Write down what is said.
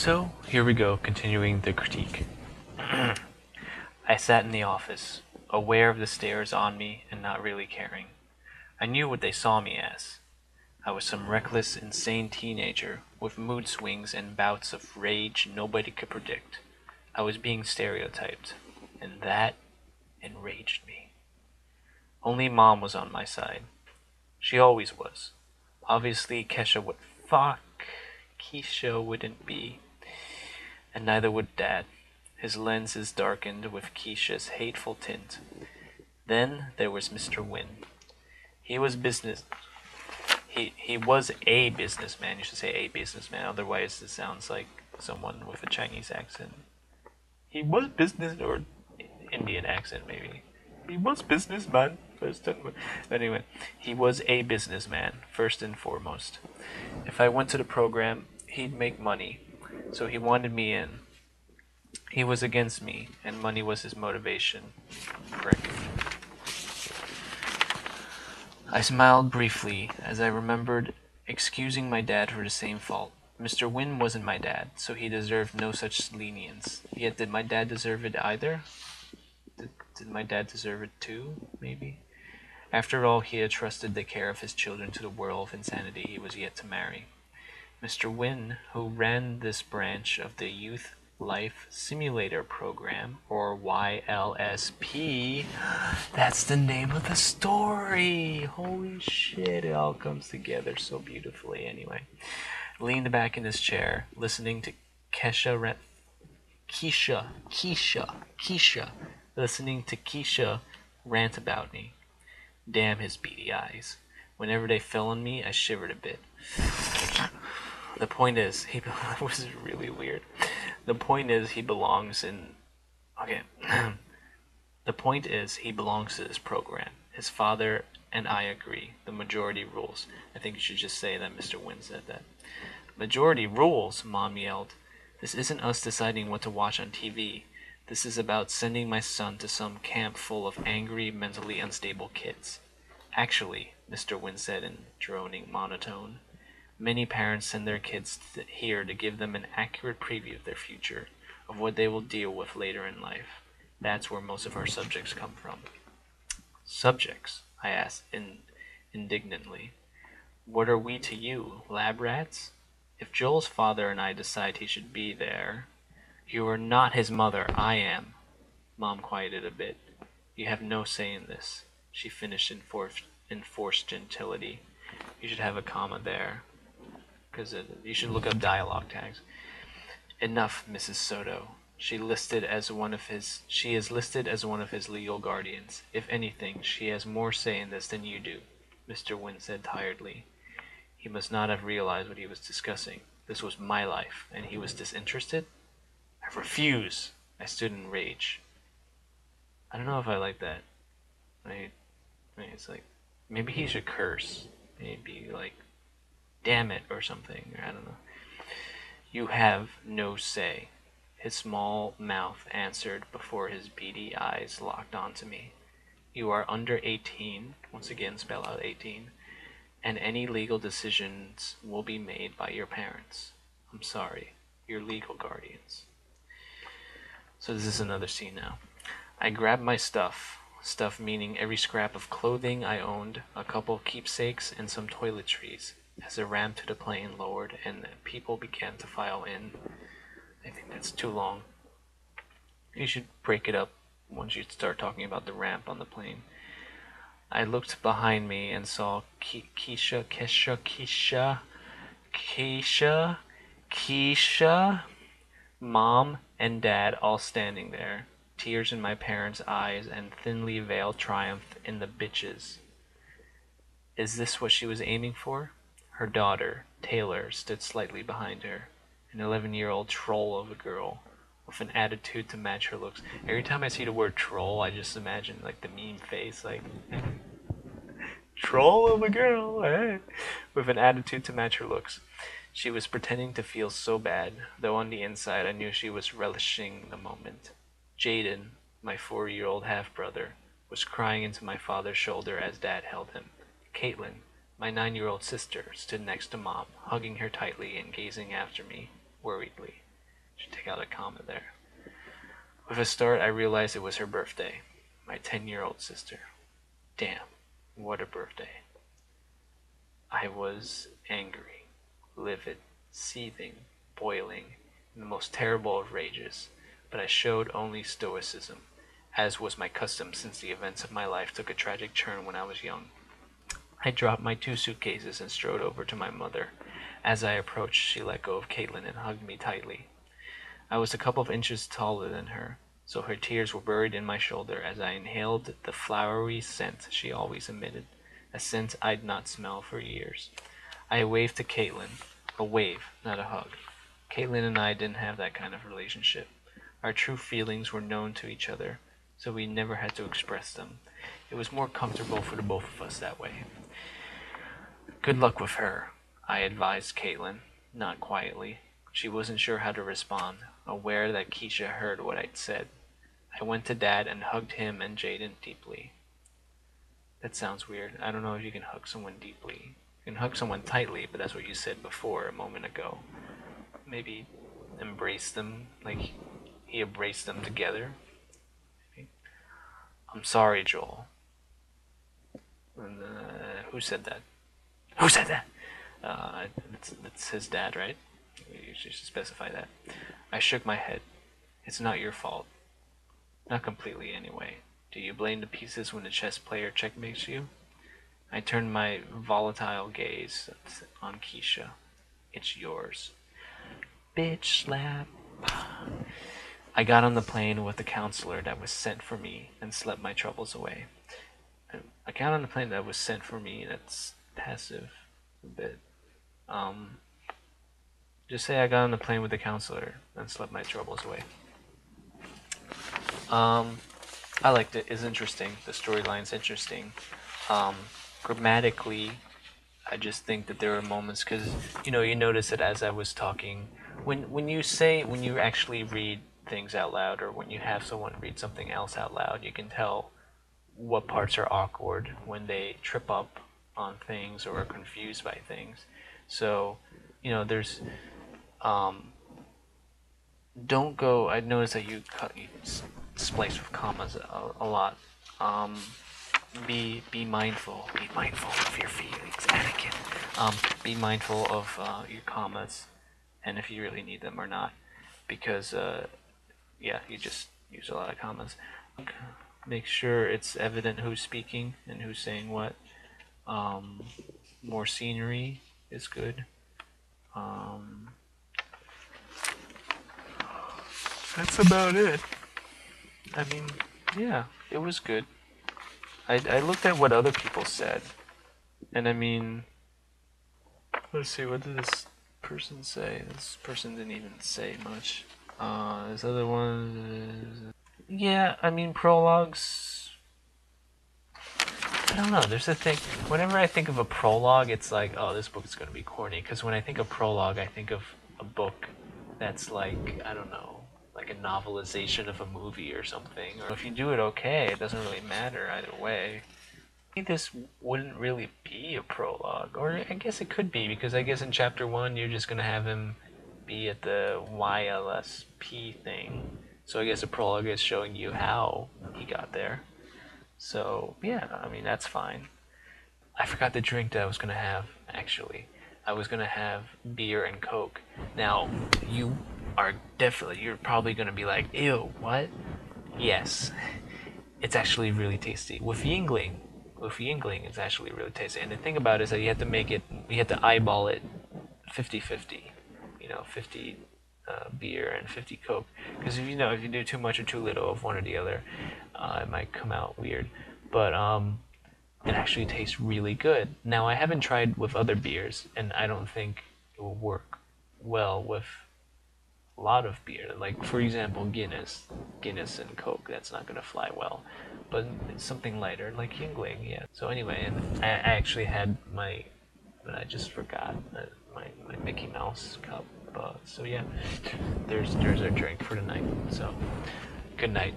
So, here we go, continuing the critique. I sat in the office, aware of the stares on me and not really caring. I knew what they saw me as. I was some reckless, insane teenager with mood swings and bouts of rage nobody could predict. I was being stereotyped, and that enraged me. Only Mom was on my side. She always was. Obviously, Kesha would fuck. Keisha wouldn't be. And neither would Dad. His lenses darkened with Keisha's hateful tint. Then there was Mr. Wynne. He was business. He was a businessman. You should say a businessman. Otherwise, it sounds like someone with a Chinese accent. He was business or Indian accent maybe. He was businessman first and anyway, he was a businessman first and foremost. If I went to the program, he'd make money, so he wanted me in. He was against me, and money was his motivation. Prick. I smiled briefly as I remembered excusing my dad for the same fault. Mr. Wynne wasn't my dad, so he deserved no such lenience. Yet did my dad deserve it either? Did my dad deserve it too, maybe? After all, he had trusted the care of his children to the whirl of insanity he was yet to marry. Mr. Wynne, who ran this branch of the Youth Life Simulator Program, or YLSP, that's the name of the story! Holy shit, it all comes together so beautifully anyway. Leaned back in his chair, listening to Keisha, listening to Keisha rant about me. Damn his beady eyes. Whenever they fell on me, I shivered a bit. The point is, he was really weird. The point is, he belongs in. Okay. The point is, he belongs to this program. His father and I agree. The majority rules. I think you should just say that Mr. Wynne said that. Majority rules, Mom yelled. This isn't us deciding what to watch on TV. This is about sending my son to some camp full of angry, mentally unstable kids. Actually, Mr. Wynne said in droning monotone, many parents send their kids here to give them an accurate preview of their future, of what they will deal with later in life. That's where most of our subjects come from. Subjects? I asked indignantly. What are we to you, lab rats? If Joel's father and I decide he should be there... You are not his mother, I am. Mom quieted a bit. You have no say in this, she finished in forced gentility. You should have a comma there, because you should look up dialogue tags. Enough, Mrs. Soto. She is listed as one of his legal guardians. If anything, she has more say in this than you do, Mr. Wynne said tiredly. He must not have realized what he was discussing. This was my life, and he was disinterested? I refuse! I stood in rage. I don't know if I like that. It's like, maybe he should curse. Maybe like, damn it or something. I don't know. You have no say, his small mouth answered before his beady eyes locked onto me. You are under 18, once again spell out 18, and any legal decisions will be made by your parents. I'm sorry, your legal guardians. So this is another scene now. I grabbed my stuff meaning every scrap of clothing I owned, a couple of keepsakes, and some toiletries, as the ramp to the plane lowered and people began to file in. I think that's too long. You should break it up once you start talking about the ramp on the plane. I looked behind me and saw Keisha, Mom, and Dad all standing there, tears in my parents' eyes and thinly veiled triumph in the bitches. Is this what she was aiming for? Her daughter, Taylor, stood slightly behind her, an 11-year-old troll of a girl, with an attitude to match her looks. Every time I see the word troll, I just imagine like the meme face, like troll of a girl, eh? With an attitude to match her looks. She was pretending to feel so bad, though on the inside I knew she was relishing the moment. Jaden, my 4-year-old half-brother, was crying into my father's shoulder as Dad held him. Caitlin, my 9-year-old sister, stood next to Mom, hugging her tightly and gazing after me, worriedly. Should take out a comma there. With a start, I realized it was her birthday. My 10-year-old sister. Damn, what a birthday. I was angry, livid, seething, boiling, in the most terrible of rages, but I showed only stoicism, as was my custom since the events of my life took a tragic turn when I was young. I dropped my 2 suitcases and strode over to my mother. As I approached, she let go of Caitlin and hugged me tightly. I was a couple of inches taller than her, so her tears were buried in my shoulder as I inhaled the flowery scent she always emitted, a scent I'd not smelled for years. I waved to Caitlin, a wave, not a hug. Caitlin and I didn't have that kind of relationship. Our true feelings were known to each other, so we never had to express them. It was more comfortable for the both of us that way. Good luck with her, I advised Caitlin, not quietly. She wasn't sure how to respond, aware that Keisha heard what I'd said. I went to Dad and hugged him and Jaden deeply. That sounds weird. I don't know if you can hug someone deeply. You can hug someone tightly, but that's what you said before a moment ago. Maybe embrace them, like he embraced them together. Maybe. I'm sorry, Joel. And, who said that? Who said that? It's his dad, right? You should specify that. I shook my head. It's not your fault. Not completely, anyway. Do you blame the pieces when the chess player checkmates you? I turned my volatile gaze on Keisha. It's yours. Bitch slap. I got on the plane with the counselor that was sent for me and slept my troubles away. I got on the plane that was sent for me. That's passive a bit. Just say I got on the plane with the counselor and slept my troubles away. I liked it. It's interesting. The storyline's interesting. Grammatically, I just think that there are moments because you notice it as I was talking. When you actually read things out loud, or when you have someone read something else out loud, you can tell what parts are awkward when they trip up on things or are confused by things. So, there's don't go. I noticed that you splice with commas a lot. Be mindful. Be mindful of your feelings, etiquette. Be mindful of your commas, and if you really need them or not, because you just use a lot of commas. Make sure it's evident who's speaking and who's saying what. More scenery is good. That's about it. I mean, yeah, it was good. I looked at what other people said, and I mean, let's see, what did this person say? This person didn't even say much. This other one, yeah, I mean, prologues, I don't know, there's a thing, whenever I think of a prologue, it's like, oh, this book is going to be corny, because when I think of prologue, I think of a book that's like, I don't know, like a novelization of a movie or something. Or if you do it okay, it doesn't really matter either way. I think this wouldn't really be a prologue, or I guess it could be, because I guess in chapter 1 you're just going to have him be at the YLSP thing. So I guess a prologue is showing you how he got there. So yeah, I mean, that's fine. I forgot the drink that I was going to have, actually. I was going to have beer and Coke. Now, you're probably going to be like, ew, what? Yes, it's actually really tasty. With Yingling, it's actually really tasty. And the thing about it is that you have to eyeball it 50-50. 50 beer and 50 Coke. Because if you do too much or too little of one or the other, it might come out weird. But it actually tastes really good. Now, I haven't tried with other beers, and I don't think it will work well with a lot of beer. Like, for example, Guinness and Coke, that's not going to fly well. But it's something lighter, like Yingling, yeah. So anyway, and I actually had but I just forgot, my Mickey Mouse cup. So yeah, there's our drink for tonight. So, good night.